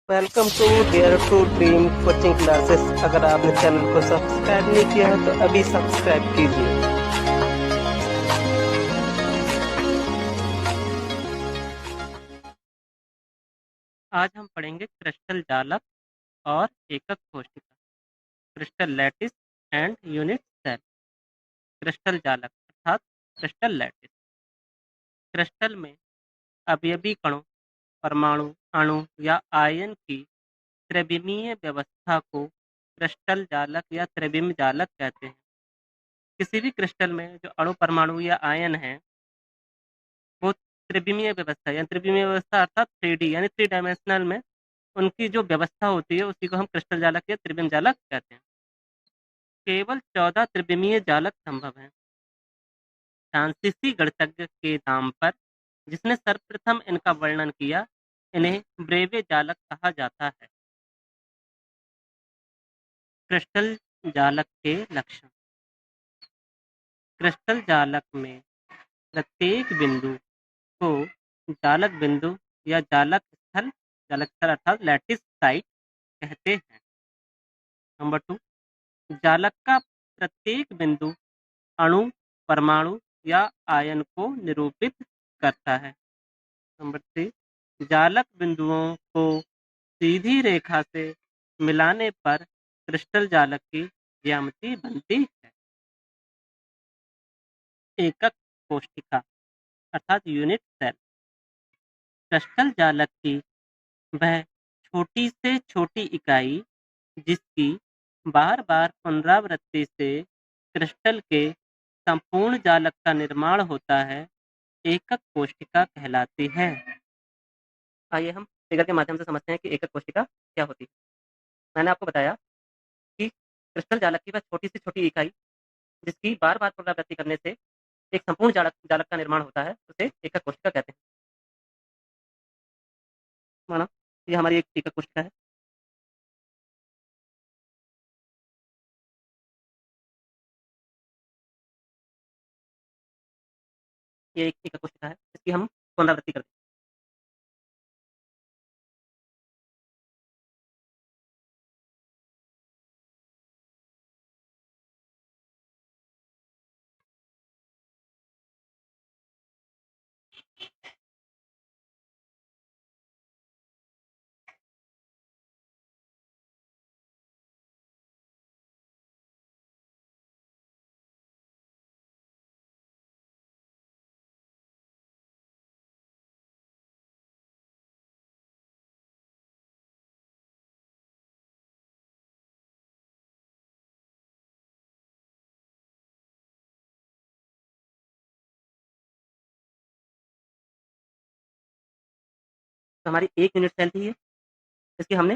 Welcome to dare to dream coaching classes. अगर आपने channel को सब्सक्राइब नहीं किया है तो अभी सब्सक्राइब कीजिए। आज हम पढ़ेंगे क्रिस्टल जालक और एकक कोशिका, crystal lattice and unit cell. Crystal जालक अर्थात क्रिस्टल लैटिस। क्रिस्टल में अवयवी कणों, परमाणु, अणु या आयन की त्रिविमीय व्यवस्था को क्रिस्टल जालक या त्रिविम जालक कहते हैं। किसी भी क्रिस्टल में जो अणु, परमाणु या आयन है वो त्रिविमीय व्यवस्था यानी त्रिविमीय व्यवस्था अर्थात 3D यानी 3 डायमेंशनल में उनकी जो व्यवस्था होती है उसी को हम क्रिस्टल जालक या त्रिविम जालक कहते हैं। केवल 14 त्रिविमीय जालक संभव हैं। फ्रांसीसी गणितज्ञ के नाम पर जिसने सर्वप्रथम इनका वर्णन किया, इन्हें ब्रेवे जालक कहा जाता है। क्रिस्टल जालक के लक्षण। क्रिस्टल जालक में प्रत्येक बिंदु को जालक बिंदु या जालक स्थल अर्थात लैटिस साइट कहते हैं। नंबर 2, जालक का प्रत्येक बिंदु अणु, परमाणु या आयन को निरूपित करता है। नंबर 3, जालक बिंदुओं को सीधी रेखा से मिलाने पर क्रिस्टल जालक की ज्यामिति बनती है। एकक कोशिका अर्थात यूनिट सेल। क्रिस्टल जालक की वह छोटी से छोटी इकाई जिसकी बार-बार पुनरावृत्ति से क्रिस्टल के संपूर्ण जालक का निर्माण होता है, एकक कोशिका कहलाती है। आइए हम फिगर के माध्यम से समझते हैं कि एकक कोशिका क्या होती है। मैंने आपको बताया कि क्रिस्टल जालक की वह छोटी से छोटी इकाई जिसकी बार-बार पुनरावृत्ति करने से एक संपूर्ण जालक जालक का निर्माण होता है, उसे एकक कोशिका कहते हैं। माना ये हमारी एक एकक कोशिका है। ये एक एकक कोशिका है, इसकी हम पुनरावृत्ति करते हैं। तो हमारी एक यूनिट सेल थी ये, इसकी हमने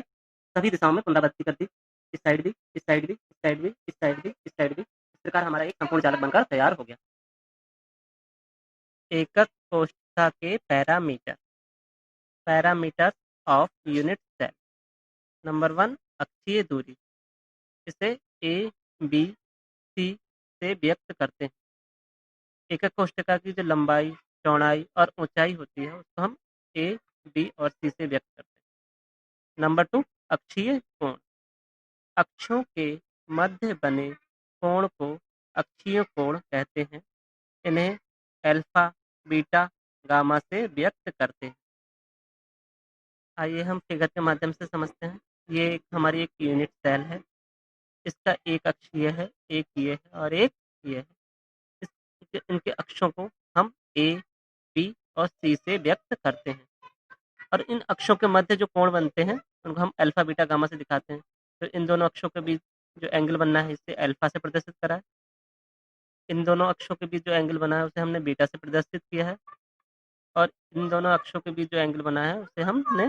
सभी दिशाओं में पुनरावृत्ति कर दी। इस साइड भी, इस साइड भी, इस साइड भी, इस साइड भी, इस साइड भी। इस प्रकार हमारा एक संपूर्ण जालक बनकर तैयार हो गया। एकक कोशिका के parameter. Parameter of unit cell. Number 1, अक्षीय दूरी। इसे ए, बी, सी से व्यक्त करते हैं। एकक कोशिका की जो लंबाई, चौड़ाई और ऊंचाई होती है उसको हम ए, बी और सी से व्यक्त करते हैं। नंबर 2, अक्षीय कोण। अक्षों के मध्य बने कोण को अक्षीय कोण कहते हैं। इन्हें अल्फा, बीटा, गामा से व्यक्त करते हैं। आइए हम फिगर के माध्यम से समझते हैं। ये हमारी एक यूनिट सेल है। इसका एक अक्षीय है, एक ये है और एक ये है। इनके अक्षों को हम ए, बी और सी से व्यक्त करते हैं। और इन अक्षों के मध्य जो कोण बनते हैं उनको हम अल्फा, बीटा, गामा से दिखाते हैं। तो इन दोनों अक्षों के बीच जो एंगल बनना है इसे अल्फा से प्रदर्शित करा है। इन दोनों अक्षों के बीच जो एंगल बना है उसे हमने बीटा से प्रदर्शित किया है। और इन दोनों अक्षों के बीच जो एंगल बना है उसे हमने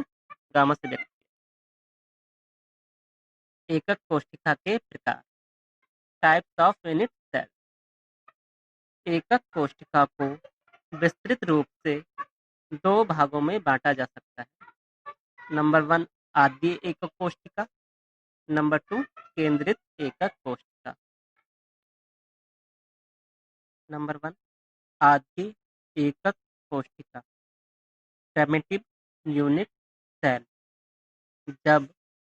गामा से व्यक्त किया। एकक कोशिका के प्रकार। Types of unit cell. एकक कोशिका को विस्तृत रूप से 2 भागों में बाँटा जा सकता है। नंबर 1, आद्य एकक कोशिका। नंबर 2, केंद्रित एकक कोशिका। नंबर 1, आद्य एकक कोशिका। Primitive unit cell. जब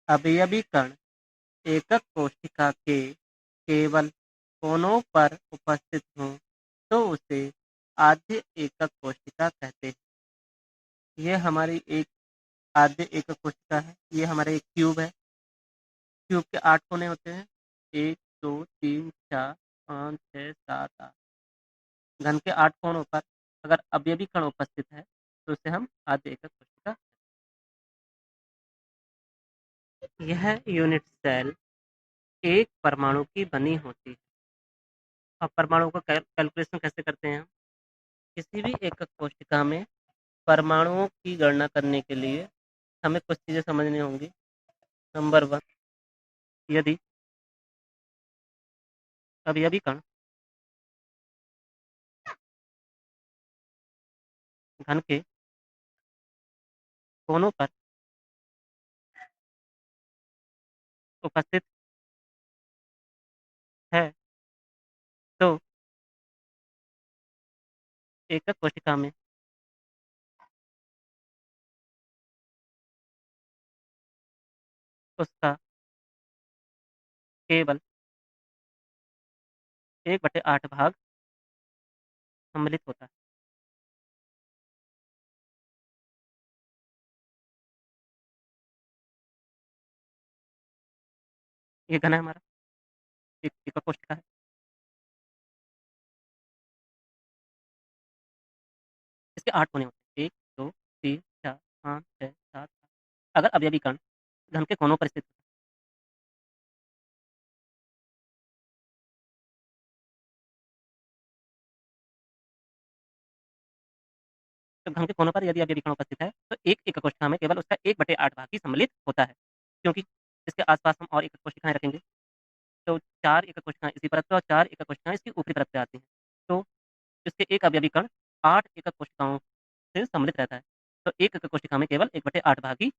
अवयवी कण एकक कोशिका के केवल कोनों पर उपस्थित हों, तो उसे आद्य एकक कोशिका कहते हैं। ये हमारी एक आद्य एकक कोशिका है। ये हमारा एक क्यूब है। क्यूब के 8 कोने होते हैं। 1, 2, 3, 4, 5, 6, 7, 8। घन के 8 कोनों पर अगर अवयवी कण उपस्थित है, तो उसे हम आद्य एकक कोशिका। यह यूनिट सेल एक परमाणु की बनी होती है। अब परमाणु का कैलकुलेशन कैसे करते हैं हम? किसी भी एकक कोशिका में परमाणुओं की गणना करने के लिए हमें कुछ चीज़ें समझनी होंगी। नंबर 1, यदि अवयवी कण घन के कोनों पर उपस्थित है, तो एकक कोशिका में उसका केवल 1/8 भाग सम्मिलित होता है। ये घन है हमारा, एक एकक कोशिका है। इसके 8 कोने होते हैं। 1, 2, 3, 4, 5, 6, 7, 8। अगर अवयवी कण घन के कोनों पर स्थित है, तो घन के कोनों पर यदि अवयवी कण उपस्थित है, तो एक एकक कोशिका में केवल उसका 1/8 भाग ही सम्मिलित होता है। क्योंकि इसके आस-पास हम और एकक कोशिकाएँ रखेंगे, तो 4 एकक कोशिकाएँ इसी परत पे और 4 एकक कोशिकाएँ इसकी ऊपरी परत पे आती हैं। तो इसके एक अवयवी कण 8 एकक कोशिकाओं से सम्मिलित रहता है। तो एक एकक कोशिका में केवल 1/8 भाग ही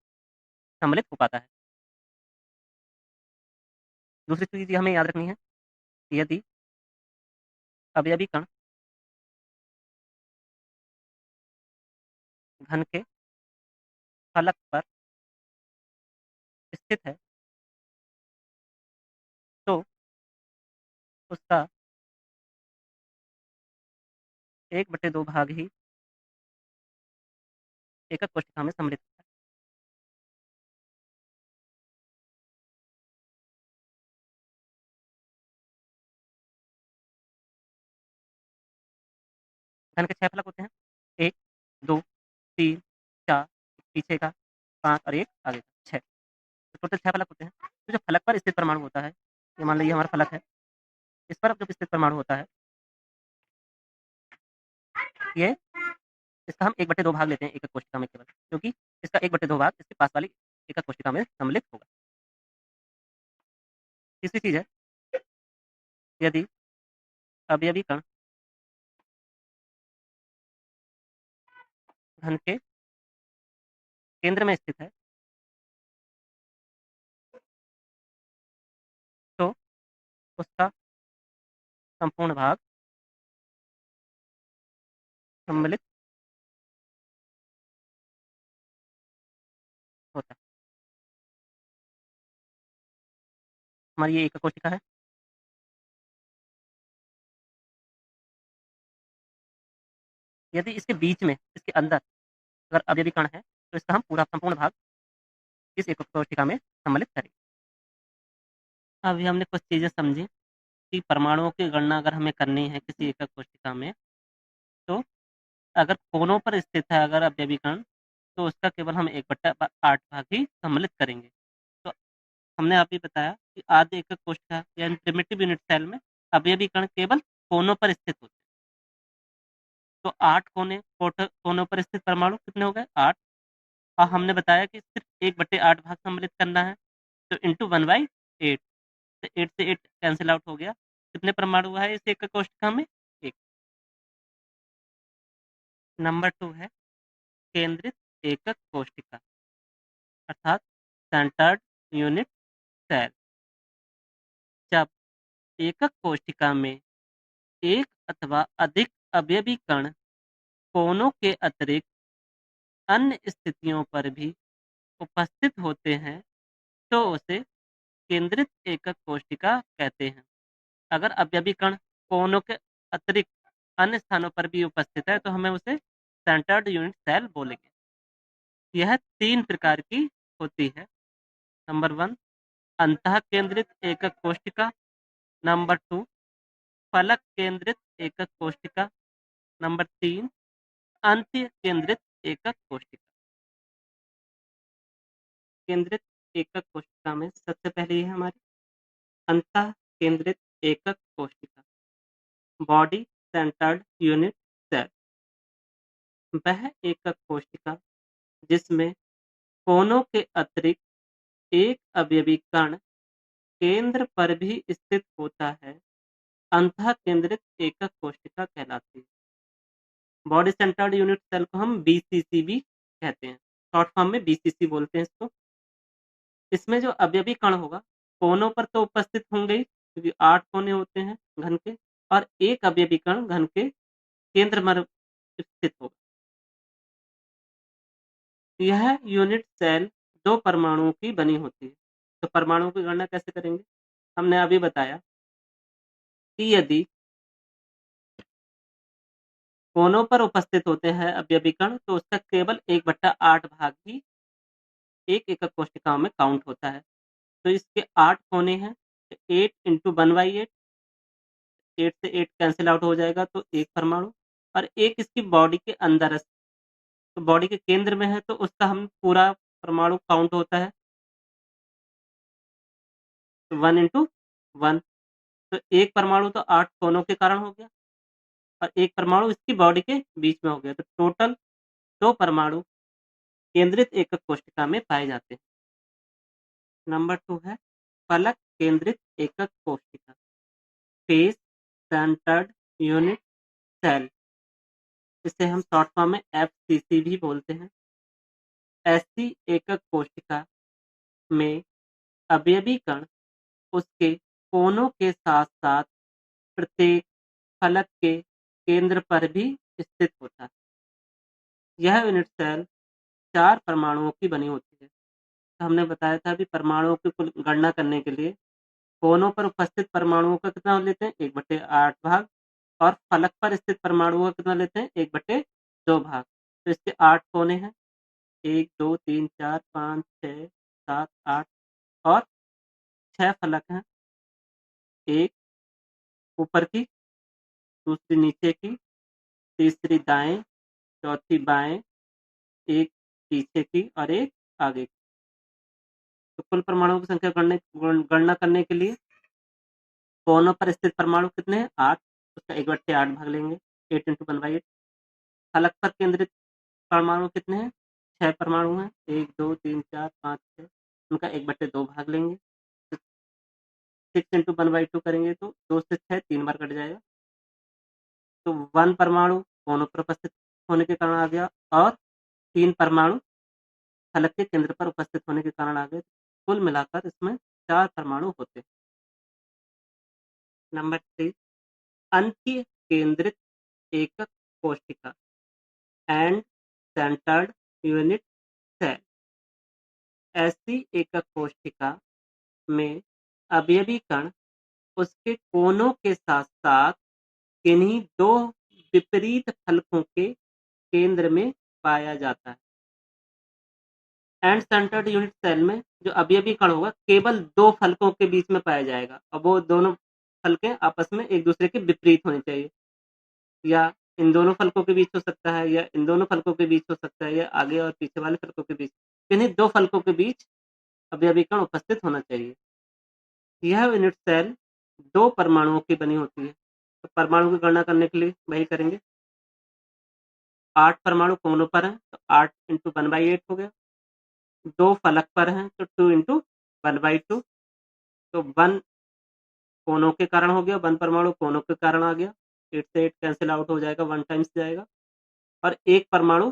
सम्मिलित हो पाता है। दूसरी चीज़ ये हमें याद रखनी है, कि यदि अवयवी कण घन के फलक पर स्थित है, तो उसका 1/2 भाग ही एकक कोशिका में सम्मिलित होता है। घन के 6 फलक होते हैं। 1, 2, 3, 4, पीछे का 5 और 1 आगे का 6। तो टोटल 6 फलक होते हैं। तो जो फलक पर स्थित परमाणु होता है, ये मान लीजिए हमारा फलक है। इस पर जब स्थित परमाणु होता है, ये इसका हम 1/2 भाग लेते हैं एकक कोशिका में केवल, क्योंकि इसका 1/2 भाग इसके पास वाली एकक कोशिका में सम्मिलित होगा। तीसरी चीज़ है, यदि अवयवी कण घन के केंद्र में स्थित है, तो उसका संपूर्ण भाग सम्मिलित होता है। हमारी ये एकक कोशिका है। यदि इसके बीच में, इसके अंदर अगर अवयवी कण है, तो इसका हम पूरा संपूर्ण भाग इस एकक कोशिका में सम्मिलित करेंगे। अभी हमने कुछ चीज़ें समझी कि परमाणुओं की गणना अगर हमें करनी है किसी एकक कोशिका में, तो अगर कोनों पर स्थित है अगर अवयवी कण, तो उसका केवल हम 1/8 भाग ही सम्मिलित करेंगे। तो हमने अभी बताया कि आद्य एकक कोशिका यानी प्रिमिटिव यूनिट सेल में अवयवी कण केवल कोनों पर स्थित होते हैं। तो 8 कोनों पर स्थित परमाणु कितने हो गए? 8। और हमने बताया कि सिर्फ 1/8 भाग सम्मिलित करना है, तो इंटू 1/8। तो 8 से 8 कैंसल आउट हो गया। कितने परमाणु है इस एकक कोशिका में? 1। नंबर 2 है केंद्रित एकक कोशिका अर्थात सेंटर्ड यूनिट सेल। जब एकक कोशिका में एक अथवा अधिक अवयवी कण कोनों के अतिरिक्त अन्य स्थितियों पर भी उपस्थित होते हैं तो उसे केंद्रित एकक कोशिका कहते हैं। अगर अवयवी कण कोनों के अतिरिक्त अन्य स्थानों पर भी उपस्थित है तो हमें उसे सेंटर्ड यूनिट सेल बोलेंगे। यह 3 प्रकार की होती है। नंबर 1 अंतः केंद्रित एकक कोशिका, नंबर 2 फलक केंद्रित एकक कोशिका, नंबर 3 अंत्य केंद्रित एकक कोशिका। केंद्रित एकक कोशिका में सबसे पहले है हमारी अंतः केंद्रित एकक कोशिका, बॉडी सेंटर्ड यूनिट सेल। वह एकक कोशिका जिसमें कोनों के अतिरिक्त एक अवयवी कण केंद्र पर भी स्थित होता है, अंतः केंद्रित एकक कोशिका कहलाती है। बॉडी सेंटर्ड यूनिट सेल को हम बीसीसी भी कहते हैं, शॉर्ट फॉर्म में बीसीसी बोलते हैं इसको। इसमें जो अवयवी कण होगा कोनों पर तो उपस्थित होंगे ही, क्योंकि 8 कोने होते हैं घन के, और एक अवयवी कण घन के केंद्र में स्थित होगा। यह यूनिट सेल 2 परमाणुओं की बनी होती है। तो परमाणुओं की गणना कैसे करेंगे? हमने अभी बताया कि यदि कोनों पर उपस्थित होते हैं अवयवी कण तो उसका केवल 1/8 भाग ही एक एकक कोशिकाओं में काउंट होता है। तो इसके 8 कोने हैं, 8 इंटू 1/8, 8 से 8 कैंसिल आउट हो जाएगा तो एक परमाणु, और एक इसकी बॉडी के अंदर है, तो बॉडी के केंद्र में है तो उसका हम पूरा परमाणु काउंट होता है 1 इंटू 1। तो एक परमाणु तो 8 कोनों के कारण हो गया और एक परमाणु इसकी बॉडी के बीच में हो गया, तो टोटल 2 परमाणु केंद्रित एकक कोशिका में पाए जाते हैं। नंबर 2 है फलक केंद्रित एकक कोशिका, फेस सेंटर्ड यूनिट सेल, इसे हम शॉर्ट फॉर्म में एफसीसी भी बोलते हैं। ऐसी एकक कोशिका में अवयवी कण उसके कोनों के साथ-साथ प्रत्येक फलक के केंद्र पर भी स्थित होता है। यह यूनिट सेल 4 परमाणुओं की बनी होती है। तो हमने बताया था अभी परमाणुओं की कुल गणना करने के लिए कोनों पर उपस्थित परमाणुओं का कितना लेते हैं 1/8 भाग, और फलक पर स्थित परमाणुओं का कितना लेते हैं 1/2 भाग। तो इसके 8 कोने हैं, 1 2 3 4 5 6 7 8, और 6 फलक हैं, एक ऊपर की, दूसरी नीचे की, तीसरी दाएं, चौथी बाएं, एक पीछे की और एक आगे की। तो कुल परमाणुओं की संख्या गणना करने के लिए कोनों पर स्थित परमाणु कितने हैं 8, उसका 1/8 भाग लेंगे, 8 इंटू 1/8। फलक पर केंद्रित परमाणु कितने हैं 6 परमाणु हैं, 1 2 3 4 5 6, उनका 1/2 भाग लेंगे। 6 इंटू 1/2 करेंगे तो 2 से 6 3 बार कट जाएगा, तो 1 परमाणु कोनों पर उपस्थित होने के कारण आ गया, और 3 परमाणु फलक के केंद्र पर उपस्थित होने के कारण आ गए। कुल मिलाकर इसमें 4 परमाणु होते हैं। नंबर 3 अंत्य केंद्रित एकक कोशिका एंड सेंटर्ड यूनिट सेल। ऐसी एकक कोशिका में अवयवी कण उसके कोनों के साथ-साथ किन्हीं 2 विपरीत फलकों के केंद्र में पाया जाता है। एंड सेंटर्ड यूनिट सेल में जो अवयवी कण होगा केवल 2 फलकों के बीच में पाया जाएगा, और वो दोनों फलकें आपस में एक दूसरे के विपरीत होनी चाहिए, या इन दोनों फलकों के बीच हो सकता है, या इन दोनों फलकों के बीच हो सकता है, या आगे और पीछे वाले फलकों के बीच, किन्हीं 2 फलकों के बीच अवयवी कण उपस्थित होना चाहिए। यह यूनिट सेल 2 परमाणुओं की बनी होती है। तो परमाणु की गणना करने के लिए वही करेंगे। 8 परमाणु कोनों पर हैं तो 8 इंटू 1/8 हो गया, 2 फलक पर हैं तो 2 इंटू 1/2, तो 1 कोनों के कारण हो गया, 1 परमाणु कोनों के कारण आ गया, 8 से 8 कैंसिल आउट हो जाएगा, 1 टाइम्स जाएगा, और 1 परमाणु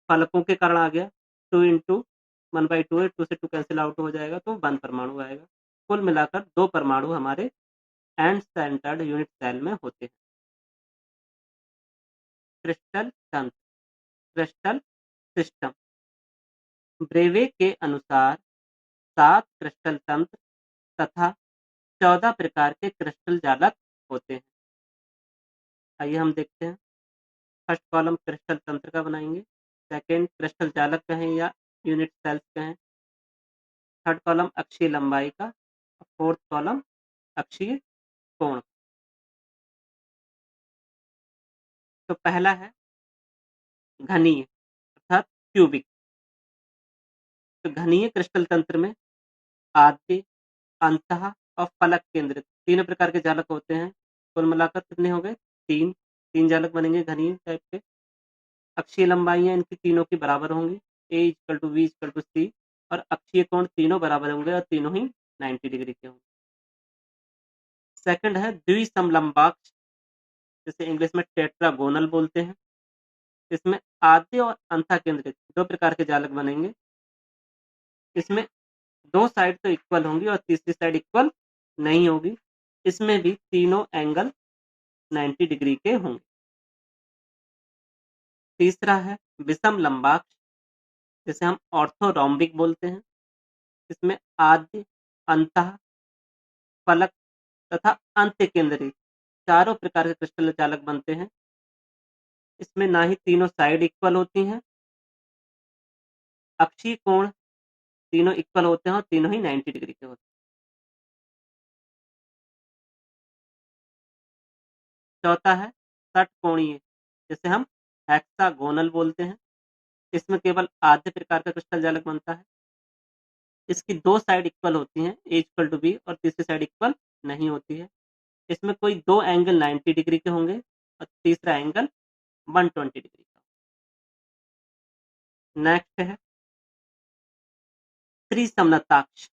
फलकों के कारण आ गया, 2 इंटू 1/2 है, 2 से 2 कैंसिल आउट हो जाएगा तो 1 परमाणु आएगा। कुल मिलाकर 2 परमाणु हमारे एंड सेंटर्ड यूनिट सेल में होते हैं। क्रिस्टल तंत्र, क्रिस्टल सिस्टम। ब्रेवे के अनुसार 7 क्रिस्टल तंत्र तथा 14 प्रकार के क्रिस्टल जालक होते हैं। आइए हम देखते हैं। फर्स्ट कॉलम क्रिस्टल तंत्र का बनाएंगे, सेकेंड क्रिस्टल जालक कहें या यूनिट सेल्स कहें, थर्ड कॉलम अक्षीय लंबाई का, फोर्थ कॉलम अक्षीय कोण। तो पहला है घनीय अर्थात क्यूबिक। तो घनीय क्रिस्टल तंत्र में आद्य, अंतः और फलक केंद्रित तीनों प्रकार के जालक होते हैं। कुल मिलाकर कितने हो गए? तीन जालक बनेंगे घनीय टाइप के। अक्षीय लंबाइयां इनकी तीनों की बराबर होंगी, A equal to B equal to C, और अक्षीय कोण तीनों बराबर होंगे और तीनों ही 90 डिग्री के होंगे। सेकंड है द्विसमलंबाक्ष, जिसे इंग्लिश में टेट्रागोनल बोलते हैं। इसमें आद्य और अंतः केंद्रित दो प्रकार के जालक बनेंगे। इसमें दो साइड तो इक्वल होंगी और तीसरी साइड इक्वल नहीं होगी। इसमें भी तीनों एंगल 90 डिग्री के होंगे। तीसरा है विषम लंबाक्ष, जिसे हम ऑर्थोरोम्बिक बोलते हैं। इसमें आद्य, अंतः, फलक तथा अंत्य केंद्रित चारों प्रकार के क्रिस्टल जालक बनते हैं। इसमें ना ही तीनों साइड इक्वल होती हैं, अक्षीय कोण तीनों इक्वल होते हैं और तीनों ही 90 डिग्री के होते हैं। चौथा है षटकोणीय, जिसे हम हेक्सागोनल बोलते हैं। इसमें केवल आद्य प्रकार का क्रिस्टल जालक बनता है। इसकी दो साइड इक्वल होती हैं, ए इक्वल टू बी, और तीसरी साइड इक्वल नहीं होती है। इसमें कोई दो एंगल 90 डिग्री के होंगे और तीसरा एंगल 120 डिग्री का। नेक्स्ट है त्रिसमलताक्ष,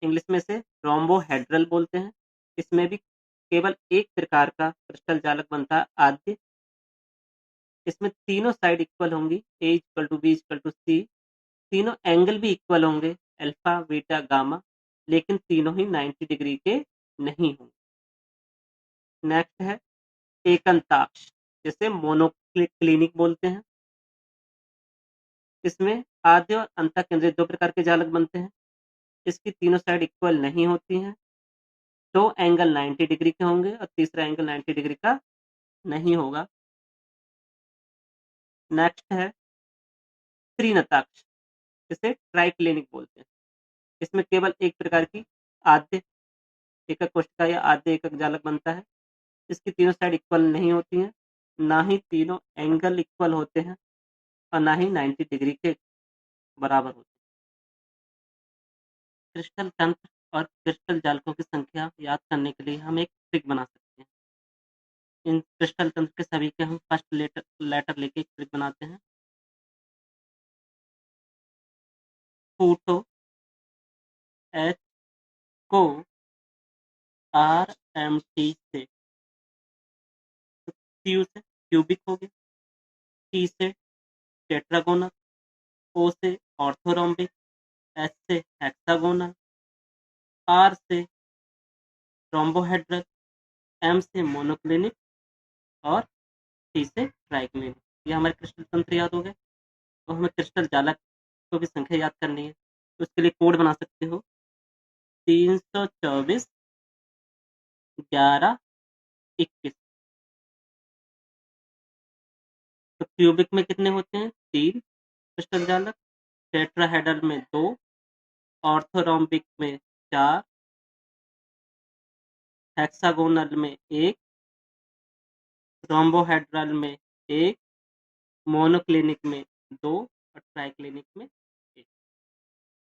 इंग्लिश में से रोम्बोहेड्रल बोलते हैं। इसमें भी केवल एक प्रकार का क्रिस्टल जालक बनता है, आद्य। इसमें तीनों साइड इक्वल होंगी, A equal to B equal to C. तीनों एंगल भी इक्वल होंगे, अल्फा बीटा गामा, लेकिन तीनों ही 90 डिग्री के नहीं होंगे। नेक्स्ट है एकंताक्ष, जिसे मोनोक्लिनिक बोलते हैं। इसमें आद्य और अंतः केंद्रित दो प्रकार के जालक बनते हैं। इसकी तीनों साइड इक्वल नहीं होती हैं। दो एंगल 90 डिग्री के होंगे और तीसरा एंगल 90 डिग्री का नहीं होगा। नेक्स्ट है त्रिनताक्ष, जिसे ट्राइक्लिनिक बोलते हैं। इसमें केवल एक प्रकार की आद्य एकक कोशिका या आद्य एकक जालक बनता है। इसकी तीनों साइड इक्वल नहीं होती हैं, ना ही तीनों एंगल इक्वल होते हैं और ना ही 90 डिग्री के बराबर होते हैं। क्रिस्टल तंत्र और क्रिस्टल जालकों की संख्या याद करने के लिए हम एक ट्रिक बना सकते हैं। इन क्रिस्टल तंत्र के सभी के हम फर्स्ट लेटर लेके एक ट्रिक बनाते हैं। फूटो एच को RMT से, क्यू से क्यूबिक हो गया, टी से टेट्रागोनल, ओ से ऑर्थोरोम्बिक, एच से हेक्सागोनल, आर से रोम्बोहेड्रल, एम से मोनोक्लिनिक और टी से ट्राइक्लिनिक। ये हमारे क्रिस्टल तंत्र याद हो गए। तो हमें क्रिस्टल जालक को भी संख्या याद करनी है, तो उसके लिए कोड बना सकते हो 324 11 21। तो क्यूबिक में कितने होते हैं? 3 क्रिस्टल जालक, टेट्राहेड्रल में 2, ऑर्थोरोम्बिक में 4, हेक्सागोनल में 1, रोम्बोहेड्रल में 1, मोनोक्लिनिक में 2 और ट्राइक्लिनिक में